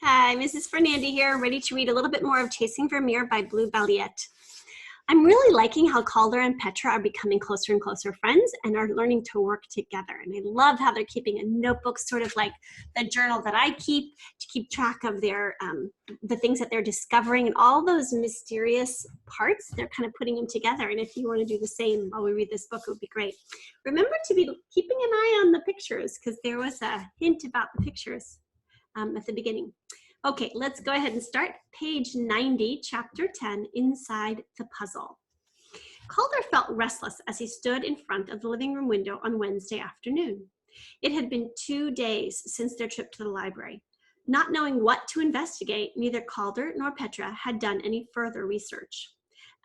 Hi, Mrs. Fernandi here, ready to read a little bit more of Chasing Vermeer by Blue Balliett. I'm really liking how Calder and Petra are becoming closer and closer friends and are learning to work together. And I love how they're keeping a notebook, sort of like the journal that I keep, to keep track of their the things that they're discovering and all those mysterious parts. They're kind of putting them together. And if you want to do the same while we read this book, it would be great. Remember to be keeping an eye on the pictures, because there was a hint about the pictures at the beginning. Okay, let's go ahead and start. Page 90, chapter 10, Inside the Puzzle. Calder felt restless as he stood in front of the living room window on Wednesday afternoon. It had been 2 days since their trip to the library. Not knowing what to investigate, neither Calder nor Petra had done any further research.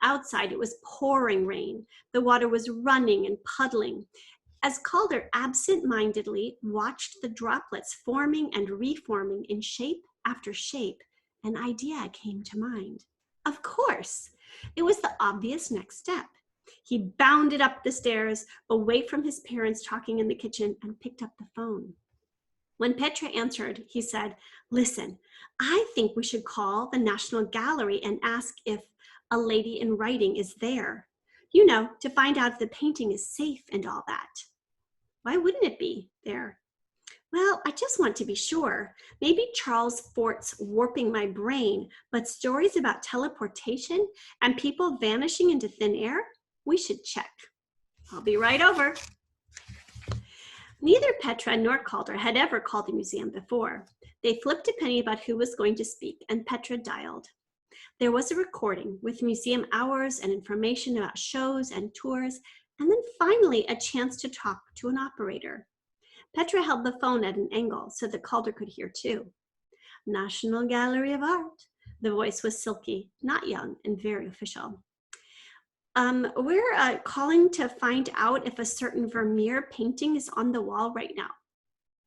Outside, it was pouring rain. The water was running and puddling. As Calder absent-mindedly watched the droplets forming and reforming in shape after shape, an idea came to mind. Of course, it was the obvious next step. He bounded up the stairs, away from his parents talking in the kitchen, and picked up the phone. When Petra answered, he said, "Listen, I think we should call the National Gallery and ask if a lady in writing is there. You know, to find out if the painting is safe and all that." "Why wouldn't it be there?" "Well, I just want to be sure. Maybe Charles Fort's warping my brain, but stories about teleportation and people vanishing into thin air? We should check." "I'll be right over." Neither Petra nor Calder had ever called the museum before. They flipped a penny about who was going to speak, and Petra dialed. There was a recording with museum hours and information about shows and tours, and then finally a chance to talk to an operator. Petra held the phone at an angle so that Calder could hear too. "National Gallery of Art." The voice was silky, not young, and very official. We're calling to find out if a certain Vermeer painting is on the wall right now."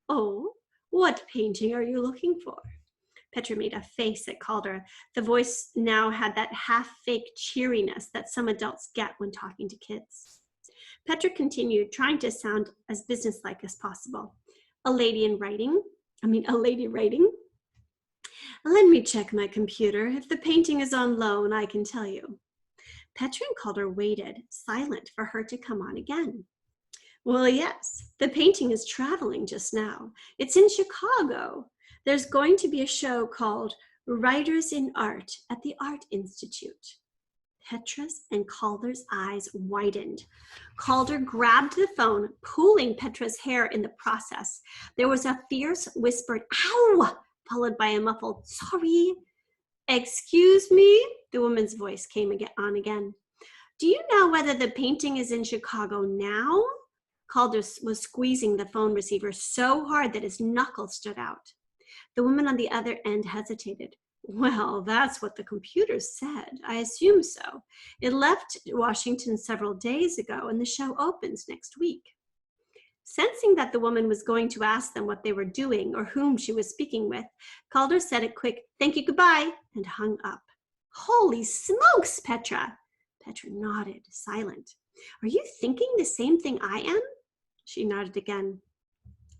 "Oh, what painting are you looking for?" Petra made a face at Calder. The voice now had that half-fake cheeriness that some adults get when talking to kids. Petra continued, trying to sound as businesslike as possible. A lady writing? "Let me check my computer. If the painting is on loan, I can tell you." Petra and Calder waited, silent, for her to come on again. "Well, yes, the painting is traveling just now. It's in Chicago. There's going to be a show called Writers in Art at the Art Institute." Petra's and Calder's eyes widened. Calder grabbed the phone, pulling Petra's hair in the process. There was a fierce whispered "ow," followed by a muffled "sorry." "Excuse me?" The woman's voice came on again. "Do you know whether the painting is in Chicago now?" Calder was squeezing the phone receiver so hard that his knuckles stood out. The woman on the other end hesitated. "Well, that's what the computer said. I assume so. It left Washington several days ago, and the show opens next week." Sensing that the woman was going to ask them what they were doing or whom she was speaking with, Calder said a quick "thank you, goodbye," and hung up. "Holy smokes, Petra!" Petra nodded, silent. "Are you thinking the same thing I am?" She nodded again.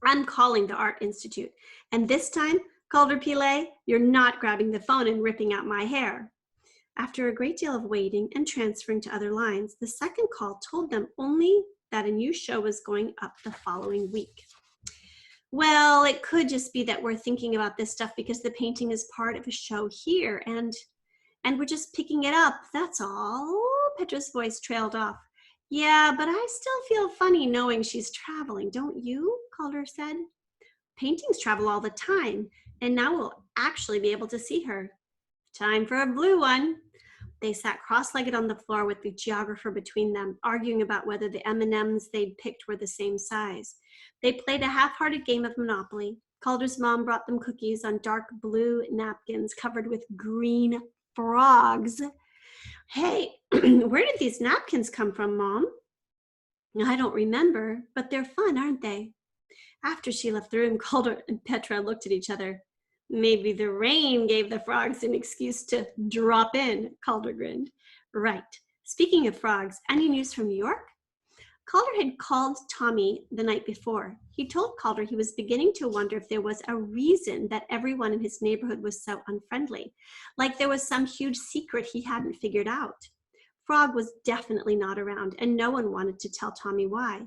"I'm calling the Art Institute, and this time, Calder Pile, you're not grabbing the phone and ripping out my hair." After a great deal of waiting and transferring to other lines, the second call told them only that a new show was going up the following week. "Well, it could just be that we're thinking about this stuff because the painting is part of a show here, and we're just picking it up, that's all." Petra's voice trailed off. "Yeah, but I still feel funny knowing she's traveling, don't you?" Calder said. "Paintings travel all the time, and now we'll actually be able to see her." "Time for a blue one." They sat cross-legged on the floor with the geographer between them, arguing about whether the M&Ms they'd picked were the same size. They played a half-hearted game of Monopoly. Calder's mom brought them cookies on dark blue napkins covered with green frogs. "Hey, where did these napkins come from, Mom?" "I don't remember, but they're fun, aren't they?" After she left the room, Calder and Petra looked at each other. "Maybe the rain gave the frogs an excuse to drop in," Calder grinned. "Right. Speaking of frogs, any news from New York?" Calder had called Tommy the night before. He told Calder he was beginning to wonder if there was a reason that everyone in his neighborhood was so unfriendly, like there was some huge secret he hadn't figured out. Frog was definitely not around, and no one wanted to tell Tommy why.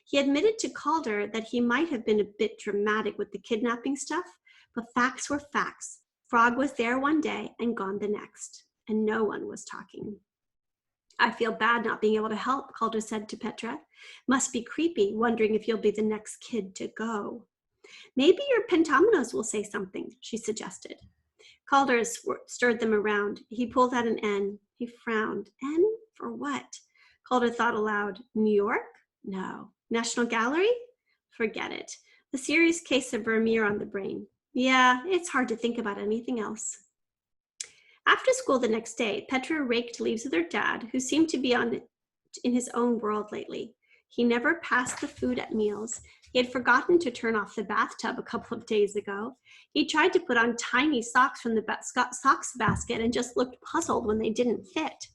He admitted to Calder that he might have been a bit dramatic with the kidnapping stuff, but facts were facts. Frog was there one day and gone the next, and no one was talking. I feel bad not being able to help, Calder said to Petra. Must be creepy, wondering if you'll be the next kid to go. Maybe your pentominoes will say something, she suggested. Calder stirred them around. He pulled out an N. He frowned. N for what? Calder thought aloud. New York? No. National Gallery? Forget it. A serious case of Vermeer on the brain. Yeah, it's hard to think about anything else. After school the next day, Petra raked leaves with her dad, who seemed to be in his own world lately. He never passed the food at meals. He had forgotten to turn off the bathtub a couple of days ago. He tried to put on tiny socks from the socks basket and just looked puzzled when they didn't fit.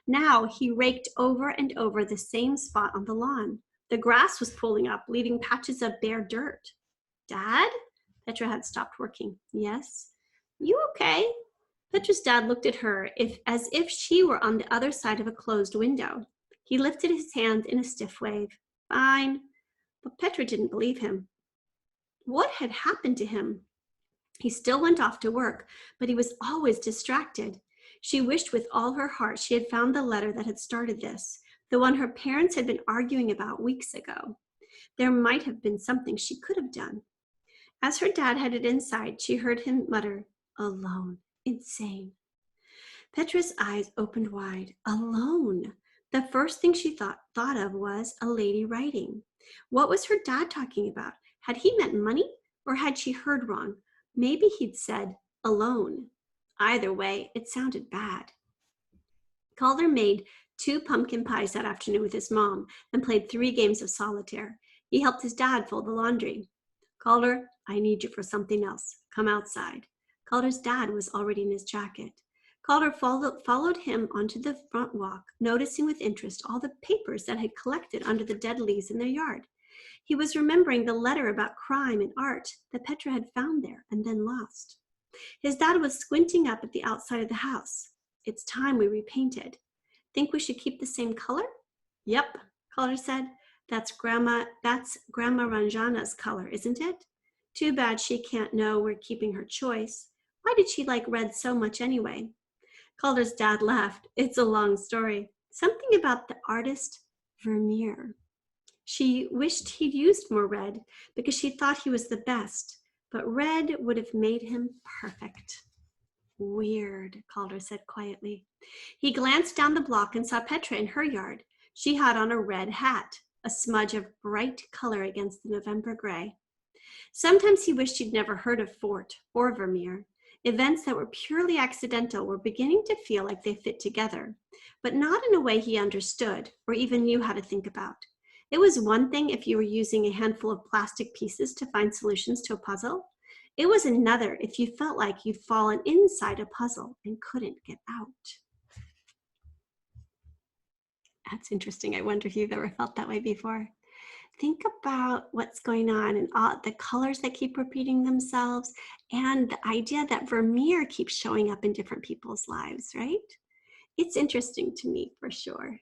Now he raked over and over the same spot on the lawn. The grass was pulling up, leaving patches of bare dirt. Dad? Petra had stopped working. Yes? You okay? Petra's dad looked at her as if she were on the other side of a closed window. He lifted his hand in a stiff wave. Fine. But Petra didn't believe him. What had happened to him? He still went off to work, but he was always distracted. She wished with all her heart she had found the letter that had started this, the one her parents had been arguing about weeks ago. There might have been something she could have done. As her dad headed inside, she heard him mutter, alone. Insane. Petra's eyes opened wide. Alone. The first thing she thought of was a lady writing. What was her dad talking about? Had he meant money, or had she heard wrong? Maybe he'd said alone. Either way, it sounded bad. Calder made 2 pumpkin pies that afternoon with his mom and played 3 games of solitaire. He helped his dad fold the laundry. Calder, I need you for something else. Come outside. Calder's dad was already in his jacket. Calder followed him onto the front walk, noticing with interest all the papers that had collected under the dead leaves in their yard. He was remembering the letter about crime and art that Petra had found there and then lost. His dad was squinting up at the outside of the house. It's time we repainted. Think we should keep the same color? Yep, Calder said. That's Grandma Ranjana's color, isn't it? Too bad she can't know we're keeping her choice. Why did she like red so much anyway? Calder's dad laughed. It's a long story. Something about the artist Vermeer. She wished he'd used more red because she thought he was the best, but red would have made him perfect. Weird, Calder said quietly. He glanced down the block and saw Petra in her yard. She had on a red hat, a smudge of bright color against the November gray. Sometimes he wished he'd never heard of Fort or Vermeer. Events that were purely accidental were beginning to feel like they fit together, but not in a way he understood or even knew how to think about. It was one thing if you were using a handful of plastic pieces to find solutions to a puzzle. It was another if you felt like you'd fallen inside a puzzle and couldn't get out. That's interesting. I wonder if you've ever felt that way before. Think about what's going on and all the colors that keep repeating themselves and the idea that Vermeer keeps showing up in different people's lives, right? It's interesting to me for sure.